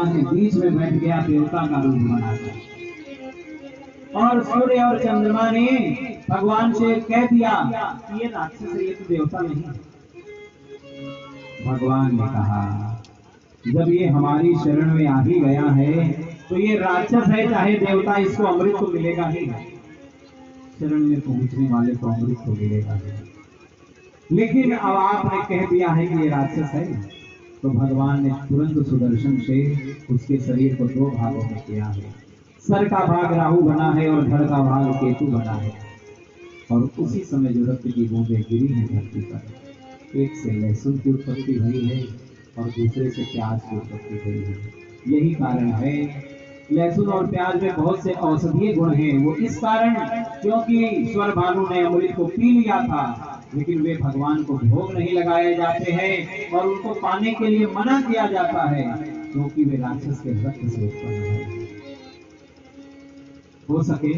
वहां के बीच में बैठ गया देवता का रूप बनाकर। और सूर्य और चंद्रमा ने भगवान से कह दिया कि ये राक्षस है, ये तो देवता नहीं है। भगवान ने कहा जब ये हमारी शरण में आ ही गया है तो ये राक्षस है चाहे देवता, इसको अमृत तो मिलेगा ही। शरण में पहुंचने वाले को अमृत तो मिलेगा ही। लेकिन अब आपने कह दिया है कि ये राक्षस है, तो भगवान ने तुरंत सुदर्शन से उसके शरीर को दो भागों में किया है। सर का भाग राहु बना है और धड़ का भाग केतु बना है। और उसी समय जो रक्त की बूंदें गिरी हैं धरती पर, एक से लहसुन की उत्पत्ति हुई है और दूसरे से प्याज की उत्पत्ति हुई है। यही कारण है, लहसुन और प्याज में बहुत से औषधीय गुण हैं। वो इस कारण क्योंकि स्वर भानु ने अमृत को पी लिया था, लेकिन वे भगवान को भोग नहीं लगाए जाते हैं और उनको पाने के लिए मना किया जाता है, क्योंकि वे राक्षस के रक्त से उत्पन्न है। हो सके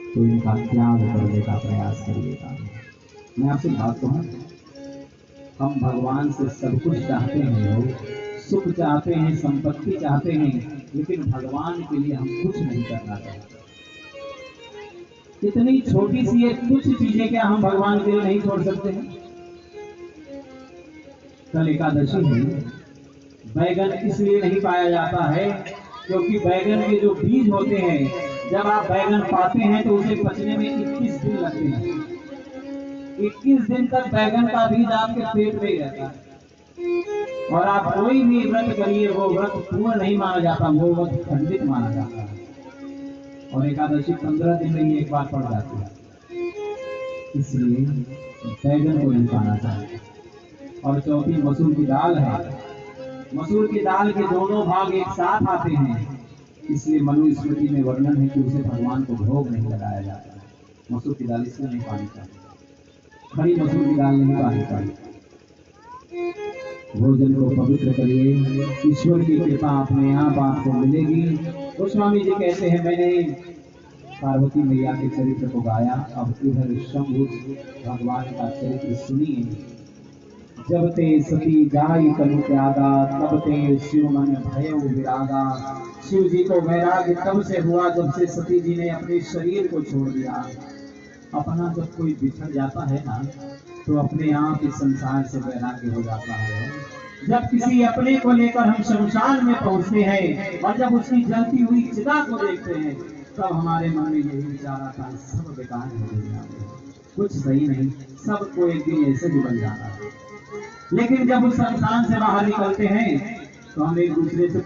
तो इनका त्याग करने का प्रयास करिएगा। मैं आपसे बात कहूं, हम भगवान से सब कुछ चाहते हैं, लोग सुख चाहते हैं, संपत्ति चाहते हैं, लेकिन भगवान के लिए हम कुछ नहीं करना चाहते। इतनी छोटी सी एक कुछ चीजें क्या हम भगवान के लिए नहीं छोड़ सकते हैं? कल एकादशी में बैगन इसलिए नहीं पाया जाता है क्योंकि बैगन के जो बीज होते हैं, जब आप बैगन पाते हैं तो उसे पचने में 21 दिन लगते हैं। 21 दिन तक बैगन का बीज आपके पेट में ही रहता है और आप कोई भी व्रत करिए, वो व्रत पूर्ण नहीं माना जाता, वो व्रत खंडित माना जाता है। और एकादशी 15 दिन में ही एक बार पड़ जाती है। इसलिए बैगन को नहीं पाना चाहिए। और चौथी मसूर की दाल है। मसूर की दाल के दोनों भाग एक साथ आते हैं, इसलिए मनुस्मृति में वर्णन है कि उसे भगवान को भोग नहीं लगाया जाता है। मसूर की दाल इसलिए नहीं पानी चाहिए, खड़ी मसूर की दाल नहीं पानी चाहिए। भोजन को पवित्र करिए, ईश्वर की कृपा अपने आप आपको मिलेगी। गोस्वामी जी कहते हैं, मैंने पार्वती मैया के चरित्र को गाया, अब इधर शंभु भगवान का चरित्र सुनिए। जब ते सती जाई तनु त्यागा, तब ते शिव मन भयो विरागा। शिव जी को वैराग्य तब से हुआ जब से सती जी ने अपने शरीर को छोड़ दिया। अपना जब कोई बिछड़ जाता है ना, तो अपने आप इस संसार से वैराग्य हो जाता है। जब किसी अपने को लेकर हम शमशान में पहुंचते हैं और जब उसकी जलती हुई चिता को देखते हैं, तब हमारे मन में यही विचार आता है, सब बेकार हो गया, कुछ सही नहीं, सबको एक दिन ऐसे ही बन जाता है। लेकिन जब उस संसार से बाहर निकलते हैं तो हम एक दूसरे से